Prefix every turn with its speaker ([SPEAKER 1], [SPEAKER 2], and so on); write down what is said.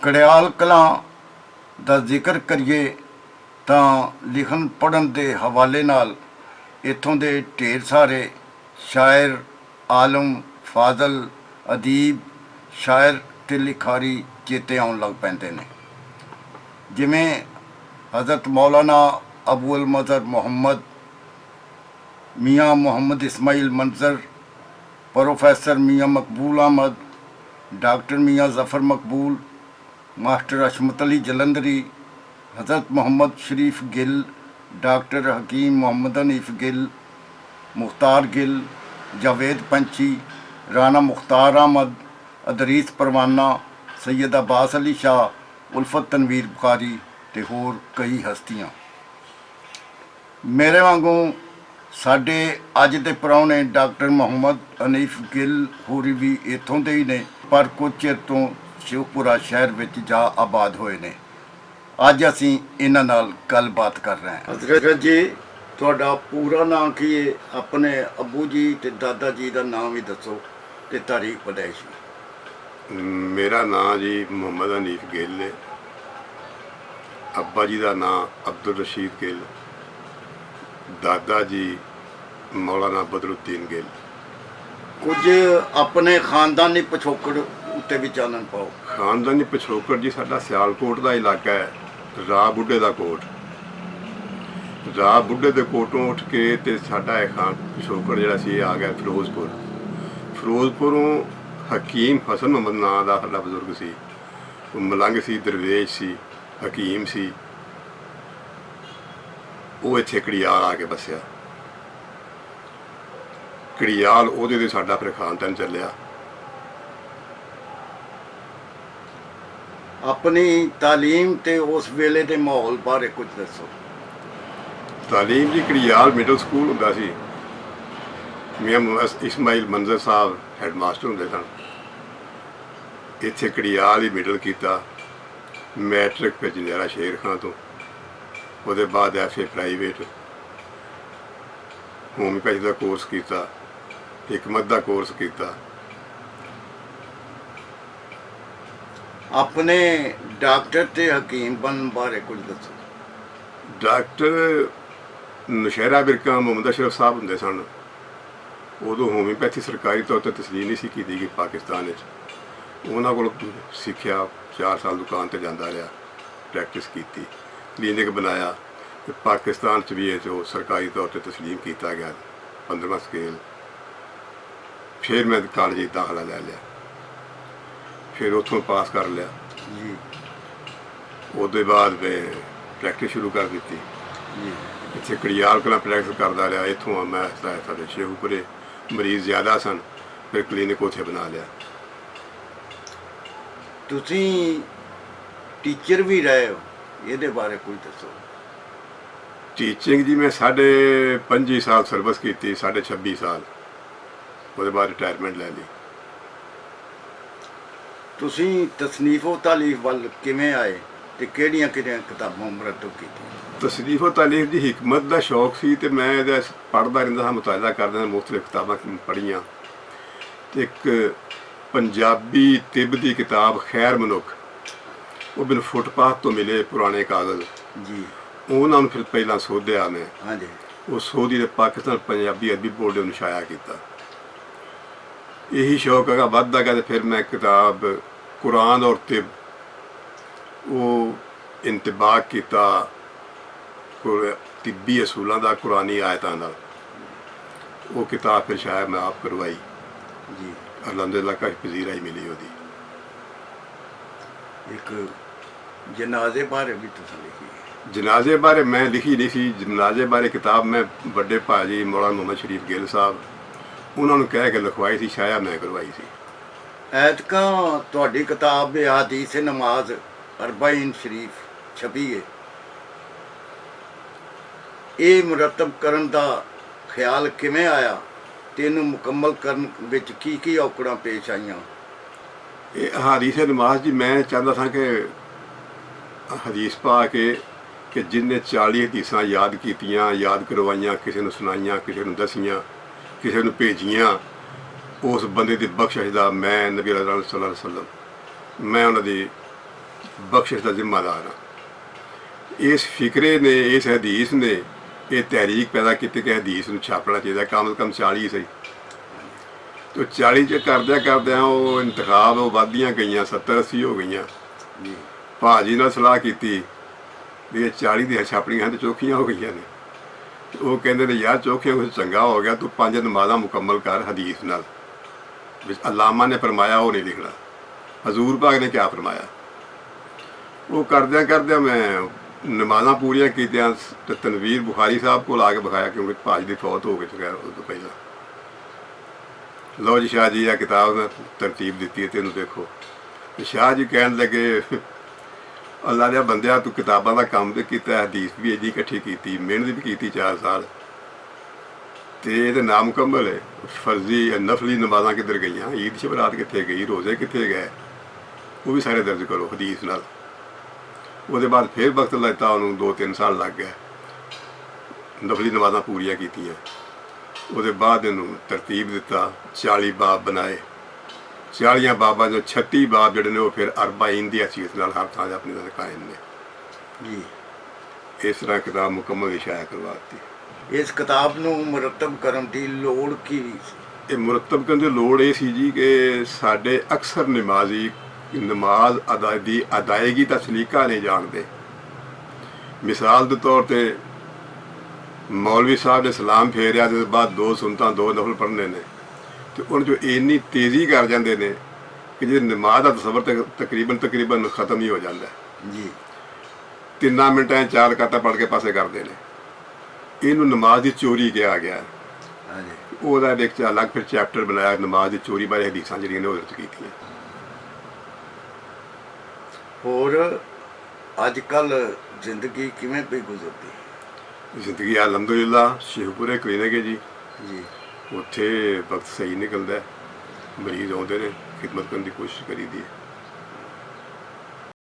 [SPEAKER 1] कड़ियाल कलां ਦਾ ਜ਼ਿਕਰ ਕਰੀਏ ਤਾਂ ਲਿਖਣ ਪੜ੍ਹਨ ਦੇ ਹਵਾਲੇ ਨਾਲ ਇੱਥੋਂ ਦੇ ਢੇਰ ਸਾਰੇ ਸ਼ਾਇਰ, ਆਲਮ, ਫਾਜ਼ਲ, ਅਦੀਬ, ਸ਼ਾਇਰ ਅਤੇ ਲਿਖਾਰੀ ਚੇਤੇ ਆਉਣ ਲੱਗ ਪੈਂਦੇ ਨੇ। ਜਿਵੇਂ ਹਜ਼ਰਤ ਮੌਲਾਨਾ ਅਬੂ ਅਲ ਮਜ਼ਹਰ ਮੁਹੰਮਦ, ਮੀਆਂ ਮੁਹੰਮਦ ਇਸਮਾਈਲ ਮੰਜ਼ਰ, प्रोफैसर मियाँ मकबूल अहमद, डॉक्टर मियाँ ज़फ़र मकबूल, मास्टर अशमत अली जलंधरी, हज़रत मोहम्मद शरीफ गिल, डॉक्टर हकीम मोहम्मद हनीफ गिल, मुख्तार गिल, जावेद पंछी, राना मुख्तार अहमद, अदरीस परवाना, सैयद अब्बास अली शाह, उल्फत तनवीर बुखारी ते होर कई हस्तियाँ। मेरे वांगू ਸਾਡੇ ਅੱਜ ਦੇ ਪ੍ਰਾਹੁਣੇ ਡਾਕਟਰ ਮੁਹੰਮਦ ਹਨੀਫ ਗਿੱਲ ਹੋਰੀ ਵੀ ਇੱਥੋਂ ਦੇ ਹੀ ਨੇ, ਪਰ ਕੁਝ ਚਿਰ ਤੋਂ ਸ਼ਿਵਪੁਰਾ ਸ਼ਹਿਰ ਵਿੱਚ ਜਾ ਆਬਾਦ ਹੋਏ ਨੇ। ਅੱਜ ਅਸੀਂ ਇਹਨਾਂ ਨਾਲ ਗੱਲਬਾਤ ਕਰ ਰਹੇ ਹਾਂ। ਹਜ਼ਰਤ ਜੀ, ਤੁਹਾਡਾ ਪੂਰਾ ਨਾਮ ਕੀ ਹੈ? ਆਪਣੇ ਅੱਬੂ ਜੀ ਤੇ ਦਾਦਾ ਜੀ ਦਾ ਨਾਮ ਵੀ ਦੱਸੋ ਤੇ ਤਾਰੀਖ ਪੈਦਾਇਸ਼।
[SPEAKER 2] ਮੇਰਾ ਨਾਮ ਜੀ ਮੁਹੰਮਦ ਹਨੀਫ ਗਿੱਲ ਹੈ। ਅੱਬਾ ਜੀ ਦਾ ਨਾਮ ਅਬਦੁਲ ਰਸ਼ੀਦ ਗਿੱਲ, ਦਾਦਾ ਜੀ ਮੌਲਾਨਾ ਬਦਰੁੱਦੀਨ ਗਿੱਲ।
[SPEAKER 1] ਕੁਝ ਆਪਣੇ ਖਾਨਦਾਨੀ ਪਿਛੋਕੜ ਉੱਤੇ ਵੀ ਚਾਨਣ ਪਾਓ।
[SPEAKER 2] ਖਾਨਦਾਨੀ ਪਿਛੋਕੜ ਜੀ, ਸਾਡਾ ਸਿਆਲਕੋਟ ਦਾ ਇਲਾਕਾ ਹੈ, ਰਾਹ ਬੁੱਢੇ ਦਾ ਕੋਟ। ਰਾਹ ਬੁੱਢੇ ਦੇ ਕੋਟੋਂ ਉੱਠ ਕੇ ਤੇ ਸਾਡਾ ਇਹ ਪਿਛੋਕੜ ਜਿਹੜਾ ਸੀ ਆ ਗਿਆ ਫਿਰੋਜ਼ਪੁਰ। ਫਿਰੋਜ਼ਪੁਰੋਂ ਹਕੀਮ ਹਸਨ ਮੁਹੰਮਦ ਨਾਂ ਦਾ ਸਾਡਾ ਬਜ਼ੁਰਗ ਸੀ। ਉਹ ਮਲੰਗ ਸੀ, ਦਰਵੇਸ਼ ਸੀ, ਹਕੀਮ ਸੀ। ਉਹ ਇੱਥੇ ਕੜਿਆਲ ਆ ਕੇ ਵਸਿਆ। ਕੜਿਆਲ ਉਹਦੇ ਤੇ ਸਾਡਾ ਫਿਰ ਖਾਨਦਾਨ ਚੱਲਿਆ।
[SPEAKER 1] ਆਪਣੀ ਤਾਲੀਮ ਤੇ ਉਸ ਵੇਲੇ ਦੇ ਮਾਹੌਲ ਬਾਰੇ ਕੁਝ ਦੱਸੋ।
[SPEAKER 2] ਤਾਲੀਮ ਜੀ, ਕੜਿਆਲ ਮਿਡਲ ਸਕੂਲ ਹੁੰਦਾ ਸੀ। ਮੀਆਂ ਇਸਮਾਈਲ ਮੰਜ਼ਰ ਸਾਹਿਬ ਹੈਡ ਮਾਸਟਰ ਹੁੰਦੇ ਸਨ। ਇੱਥੇ ਕੜਿਆਲ ਹੀ ਮਿਡਲ ਕੀਤਾ। ਮੈਟ੍ਰਿਕ ਫਿਰ ਜੰਡਿਆਲਾ ਸ਼ੇਰ ਖਾਂ ਤੋਂ, ਉਹਦੇ ਬਾਅਦ ਐਫਏ ਪ੍ਰਾਈਵੇਟ, ਹੋਮਿਓਪੈਥੀ ਦਾ ਕੋਰਸ ਕੀਤਾ, ਹਿਕਮਤ ਦਾ ਕੋਰਸ ਕੀਤਾ।
[SPEAKER 1] ਆਪਣੇ ਡਾਕਟਰ ਤੇ ਹਕੀਮ ਬਣਨ ਬਾਰੇ ਕੁਝ ਦੱਸੋ।
[SPEAKER 2] ਡਾਕਟਰ ਨੌਸ਼ਹਿਰਾ ਬਿਰਕਾਂ ਮੁਹੰਮਦ ਅਸ਼ਰਫ ਸਾਹਿਬ ਹੁੰਦੇ ਸਨ। ਉਦੋਂ ਹੋਮਿਓਪੈਥੀ ਸਰਕਾਰੀ ਤੌਰ 'ਤੇ ਤਸਲੀਮ ਨਹੀਂ ਸੀ ਕੀਤੀ ਗਈ ਪਾਕਿਸਤਾਨ ਵਿੱਚ। ਉਹਨਾਂ ਕੋਲ ਸਿੱਖਿਆ, 4 ਸਾਲ ਦੁਕਾਨ 'ਤੇ ਜਾਂਦਾ ਰਿਹਾ, ਪ੍ਰੈਕਟਿਸ ਕੀਤੀ, ਕਲੀਨਿਕ ਬਣਾਇਆ ਤੇ ਪਾਕਿਸਤਾਨ 'ਚ ਵੀ ਇਹ ਜੋ ਸਰਕਾਰੀ ਤੌਰ 'ਤੇ ਤਸਲੀਮ ਕੀਤਾ ਗਿਆ, 15ਵਾਂ ਸਕੇਲ। ਫਿਰ ਮੈਂ ਕਾਲਜ ਦਾਖਲਾ ਲੈ ਲਿਆ, ਫਿਰ ਉੱਥੋਂ ਪਾਸ ਕਰ ਲਿਆ ਜੀ। ਉਹਦੇ ਬਾਅਦ ਮੈਂ ਪ੍ਰੈਕਟਿਸ ਸ਼ੁਰੂ ਕਰ ਦਿੱਤੀ ਜੀ। ਇੱਥੇ ਕੜਿਆਲ ਕਲਾਂ ਪ੍ਰੈਕਟਿਸ ਕਰਦਾ ਰਿਹਾ। ਇੱਥੋਂ ਮੈਂ ਸਾਡੇ ਸ਼ੇਖੂਪੁਰੇ ਮਰੀਜ਼ ਜ਼ਿਆਦਾ ਸਨ, ਫਿਰ ਕਲੀਨਿਕ ਉੱਥੇ ਬਣਾ ਲਿਆ।
[SPEAKER 1] ਤੁਸੀਂ ਟੀਚਰ ਵੀ ਰਹੇ ਹੋ, ਇਹਦੇ ਬਾਰੇ ਕੁਝ ਦੱਸੋ।
[SPEAKER 2] ਟੀਚਿੰਗ ਜੀ, ਮੈਂ 25 ਸਾਲ ਸਰਵਿਸ ਕੀਤੀ, 26 ਸਾਲ। ਉਹਦੇ ਬਾਅਦ ਰਿਟਾਇਰਮੈਂਟ ਲੈ ਲਈ।
[SPEAKER 1] ਤੁਸੀਂ ਤਸਨੀਫੋ ਤਾਲੀਫ ਵੱਲ ਕਿਵੇਂ ਆਏ ਤੇ ਕਿਹੜੀਆਂ ਕਿਤਾਬਾਂ ਮੁਰਤਬ ਕੀਤੀਆਂ?
[SPEAKER 2] ਤਸਨੀਫੋ ਤਾਲੀਫ ਦੀ ਹਿਕਮਤ ਦਾ ਸ਼ੌਕ ਸੀ ਤੇ ਮੈਂ ਇਹਦਾ ਪੜ੍ਹਦਾ ਰਹਿੰਦਾ ਹਾਂ, ਮੁਤਾਲਾ ਕਰਦਾ ਹਾਂ। ਮੁਖਤਲਿਫ ਕਿਤਾਬਾਂ ਪੜ੍ਹੀਆਂ ਤੇ ਇੱਕ ਪੰਜਾਬੀ ਤਿੱਬ ਦੀ ਕਿਤਾਬ ਖੈਰ ਮਨੁੱਖ, ਉਹ ਮੈਨੂੰ ਫੁੱਟਪਾਥ ਤੋਂ ਮਿਲੇ ਪੁਰਾਣੇ ਕਾਗਜ਼ ਜੀ। ਉਹਨਾਂ ਨੂੰ ਫਿਰ ਪਹਿਲਾਂ ਸੋਧਿਆ ਮੈਂ। ਹਾਂਜੀ। ਉਹ ਸੋਧੀ ਦੇ ਪਾਕਿਸਤਾਨ ਪੰਜਾਬੀ ਅਦਬੀ ਬੋਰਡ ਨੇ ਛਾਇਆ ਕੀਤਾ। ਇਹੀ ਸ਼ੌਕ ਹੈਗਾ, ਵੱਧਦਾ ਗਿਆ। ਤੇ ਫਿਰ ਮੈਂ ਕਿਤਾਬ ਕੁਰਾਨ ਔਰ ਤਿੱਬ, ਉਹ ਇੰਤਬਾਕ ਕੀਤਾ ਤਿੱਬੀ ਅਸੂਲਾਂ ਦਾ ਕੁਰਾਨੀ ਆਇਤਾਂ ਨਾਲ। ਉਹ ਕਿਤਾਬ ਫਿਰ ਸ਼ਾਇਦ ਮੈਂ ਆਪ ਕਰਵਾਈ ਜੀ। ਅਲਹਮਦੁਲਿਲਾ ਕਾਫੀ ਪਜ਼ੀਰਾਈ ਮਿਲੀ ਉਹਦੀ।
[SPEAKER 1] ਇੱਕ ਜਨਾਜ਼ੇ ਬਾਰੇ ਵੀ ਤੁਸੀਂ ਲਿਖੀ?
[SPEAKER 2] ਜਨਾਜ਼ੇ ਬਾਰੇ ਮੈਂ ਲਿਖੀ ਨਹੀਂ ਸੀ। ਜਨਾਜ਼ੇ ਬਾਰੇ ਕਿਤਾਬ ਮੈਂ ਵੱਡੇ ਭਾਜੀ ਮੌਲਾਨਾ ਮੁਹੰਮਦ ਸ਼ਰੀਫ ਗਿੱਲ ਸਾਹਿਬ, ਉਹਨਾਂ ਨੂੰ ਕਹਿ ਕੇ ਲਿਖਵਾਈ ਸੀ, ਸ਼ਾਇਦ ਮੈਂ ਕਰਵਾਈ ਸੀ।
[SPEAKER 1] ਐਤਕਾਂ ਤੁਹਾਡੀ ਕਿਤਾਬ ਹਦੀਸ ਨਮਾਜ਼ ਅਰਬਾਈਨ ਸ਼ਰੀਫ ਛਪੀ ਹੈ। ਇਹ ਮੁਰਤਬ ਕਰਨ ਦਾ ਖਿਆਲ ਕਿਵੇਂ ਆਇਆ ਤੇ ਇਹਨੂੰ ਮੁਕੰਮਲ ਕਰਨ ਵਿੱਚ ਕੀ ਕੀ ਔਕੜਾਂ ਪੇਸ਼ ਆਈਆਂ?
[SPEAKER 2] ਇਹ ਹਦੀਸ ਨਮਾਜ਼ ਜੀ, ਮੈਂ ਚਾਹੁੰਦਾ ਸਾਂ ਕਿ ਹਦੀਸ ਪਾ ਕੇ ਕਿ ਜਿਹਨੇ 40 ਹਦੀਸਾਂ ਯਾਦ ਕੀਤੀਆਂ, ਯਾਦ ਕਰਵਾਈਆਂ, ਕਿਸੇ ਨੂੰ ਸੁਣਾਈਆਂ, ਕਿਸੇ ਨੂੰ ਦਸੀਆਂ, ਕਿਸੇ ਨੂੰ ਭੇਜੀਆਂ, ਉਸ ਬੰਦੇ ਦੀ ਬਖਸ਼ਿਸ਼ ਦਾ ਮੈਂ ਨਬੀ ਸੱਲੱਲਾਹੁ ਅਲੈਹਿ ਵਸੱਲਮ, ਮੈਂ ਉਹਨਾਂ ਦੀ ਬਖਸ਼ਿਸ਼ ਦਾ ਜ਼ਿੰਮੇਦਾਰ ਹਾਂ। ਇਸ ਫਿਕਰੇ ਨੇ, ਇਸ ਹਦੀਸ ਨੇ ਇਹ ਤਹਿਰੀਕ ਪੈਦਾ ਕੀਤੀ ਕਿ ਹਦੀਸ ਨੂੰ ਛਾਪਣਾ ਚਾਹੀਦਾ, ਕਮ ਤੋਂ ਕਮ 40 ਸਹੀ। ਤੇ 40 ਚ ਕਰਦਿਆਂ ਉਹ ਇੰਤਖਾਬ ਉਹ ਵੱਧਦੀਆਂ ਗਈਆਂ, 70-80 ਹੋ ਗਈਆਂ।
[SPEAKER 1] ਜੀ
[SPEAKER 2] ਭਾਜੀ ਨਾਲ ਸਲਾਹ ਕੀਤੀ ਵੀ ਇਹ 40 ਦੀਆਂ ਛਾਪਣੀਆਂ ਤੇ ਚੌਖੀਆਂ ਹੋ ਗਈਆਂ ਨੇ। ਉਹ ਕਹਿੰਦੇ ਨੇ ਯਾਰ ਚੌਖੀਆਂ ਕੁਝ ਚੰਗਾ ਹੋ ਗਿਆ, ਤੂੰ 5 ਨਮਾਜ਼ਾਂ ਮੁਕੰਮਲ ਕਰ ਹਦੀਸ ਨਾਲ, ਵਿੱਚ ਅਲਾਮਾ ਨੇ ਫਰਮਾਇਆ ਉਹ ਨਹੀਂ ਲਿਖਣਾ, ਹਜ਼ੂਰ ਪਾਕ ਨੇ ਕਿਆ ਫਰਮਾਇਆ। ਉਹ ਕਰਦਿਆਂ ਮੈਂ ਨਮਾਜ਼ਾਂ ਪੂਰੀਆਂ ਕੀਤੀਆਂ ਤੇ ਤਨਵੀਰ ਬੁਖਾਰੀ ਸਾਹਿਬ ਕੋਲ ਆ ਕੇ ਵਿਖਾਇਆ, ਕਿਉਂਕਿ ਭਾਜੀ ਦੀ ਫੌਤ ਹੋ ਗਈ ਚੁੱਕਿਆ ਉਸ ਤੋਂ ਪਹਿਲਾਂ। ਲਓ ਜੀ ਸ਼ਾਹ ਜੀ, ਇਹ ਕਿਤਾਬ ਤਰਤੀਬ ਦਿੱਤੀ ਹੈ ਤੈਨੂੰ ਦੇਖੋ। ਤੇ ਸ਼ਾਹ ਜੀ ਕਹਿਣ ਲੱਗੇ ਅੱਲਾ ਦੇ ਬੰਦਿਆ, ਤੂੰ ਕਿਤਾਬਾਂ ਦਾ ਕੰਮ ਤੇ ਕੀਤਾ, ਹਦੀਸ ਵੀ ਇਹਦੀ ਇਕੱਠੀ ਕੀਤੀ, ਮਿਹਨਤ ਵੀ ਕੀਤੀ 4 ਸਾਲ, ਤੇ ਇਹਦੇ ਨਾਮੁਕੰਮਲ ਹੈ। ਫਰਜ਼ੀ ਨਫਲੀ ਨਮਾਜ਼ਾਂ ਕਿੱਧਰ ਗਈਆਂ, ਈਦ ਸ਼ਬਰਾਤ ਕਿੱਥੇ ਗਈ, ਰੋਜ਼ੇ ਕਿੱਥੇ ਗਏ, ਉਹ ਵੀ ਸਾਰੇ ਦਰਜ ਕਰੋ ਹਦੀਸ ਨਾਲ। ਉਹਦੇ ਬਾਅਦ ਫਿਰ ਵਕਤ ਲੱਤਾ ਉਹਨੂੰ, 2-3 ਸਾਲ ਲੱਗ ਗਏ, ਨਫਲੀ ਨਮਾਜ਼ਾਂ ਪੂਰੀਆਂ ਕੀਤੀਆਂ। ਉਹਦੇ ਬਾਅਦ ਇਹਨੂੰ ਤਰਤੀਬ ਦਿੱਤਾ, 40 ਬਾਬ ਬਣਾਏ। 40 ਬਾਬਾਂ ਦੇ 36 ਬਾਬ ਜਿਹੜੇ ਨੇ ਉਹ ਫਿਰ ਅਰਬਾਈਨ ਦੀ ਹੈਸੀਅਤ ਨਾਲ ਹਰ ਥਾਂ 'ਤੇ ਆਪਣੀ ਤਰ੍ਹਾਂ ਕਾਇਮ ਨੇ।
[SPEAKER 1] ਜੀ
[SPEAKER 2] ਇਸ ਤਰ੍ਹਾਂ ਕਿਤਾਬ ਮੁਕੰਮਲ ਇਸ਼ਾਇਆ ਕਰਵਾਤੀ।
[SPEAKER 1] ਇਸ ਕਿਤਾਬ ਨੂੰ ਮੁਰਤਬ ਕਰਨ ਦੀ ਲੋੜ ਕੀ ਸੀ?
[SPEAKER 2] ਇਹ ਮੁਰਤਬ ਕਰਨ ਦੀ ਲੋੜ ਇਹ ਸੀ ਜੀ ਕਿ ਸਾਡੇ ਅਕਸਰ ਨਮਾਜ਼ੀ ਨਮਾਜ਼ ਦੀ ਅਦਾਇਗੀ ਦਾ ਸਲੀਕਾ ਨਹੀਂ ਜਾਣਦੇ। ਮਿਸਾਲ ਦੇ ਤੌਰ ਤੇ ਮੌਲਵੀ ਸਾਹਿਬ ਨੇ ਸਲਾਮ ਫੇਰਿਆ ਤੇ ਬਾਅਦ 2 ਸੁਨਤਾਂ 2 ਨਫਲ ਪੜ੍ਹਨੇ ਨੇ, ਤੇ ਉਹਨਾਂ 'ਚੋਂ ਇੰਨੀ ਤੇਜ਼ੀ ਕਰ ਜਾਂਦੇ ਨੇ ਕਿ ਜੇ ਨਮਾਜ਼ ਦਾ ਤਸੱਵਰ ਤਕਰੀਬਨ ਖਤਮ ਹੀ ਹੋ ਜਾਂਦਾ
[SPEAKER 1] ਜੀ।
[SPEAKER 2] 3 ਮਿੰਟਾਂ 'ਚ 4 ਰਕਾਤਾਂ ਪੜ੍ਹ ਕੇ ਪਾਸੇ ਕਰਦੇ ਨੇ। ਇਹਨੂੰ ਨਮਾਜ਼ ਦੀ ਚੋਰੀ ਕਿਹਾ ਗਿਆ।
[SPEAKER 1] ਹਾਂਜੀ
[SPEAKER 2] ਉਹਦਾ ਇੱਕ ਅਲੱਗ ਫਿਰ ਚੈਪਟਰ ਬਣਾਇਆ ਨਮਾਜ਼ ਦੀ ਚੋਰੀ ਬਾਰੇ, ਹਦੀਸਾਂ ਜਿਹੜੀਆਂ ਨੇ ਉਹਦੇ ਵਿੱਚ ਕੀਤੀਆਂ।
[SPEAKER 1] ਹੋਰ ਅੱਜ ਕੱਲ੍ਹ ਜ਼ਿੰਦਗੀ ਕਿਵੇਂ ਪਈ ਗੁਜ਼ਰਦੀ?
[SPEAKER 2] ਜ਼ਿੰਦਗੀ ਅਲਹਮਦੁਲਿਲਾ ਸ਼ੇਖਪੁਰੇ ਕਲੀਨਿਕ ਜੀ,
[SPEAKER 1] ਜੀ
[SPEAKER 2] ਉੱਥੇ ਵਕਤ ਸਹੀ ਨਿਕਲਦਾ, ਮਰੀਜ਼ ਆਉਂਦੇ ਨੇ, ਖਿਦਮਤ ਕਰਨ ਦੀ ਕੋਸ਼ਿਸ਼ ਕਰੀਦੀ ਹੈ।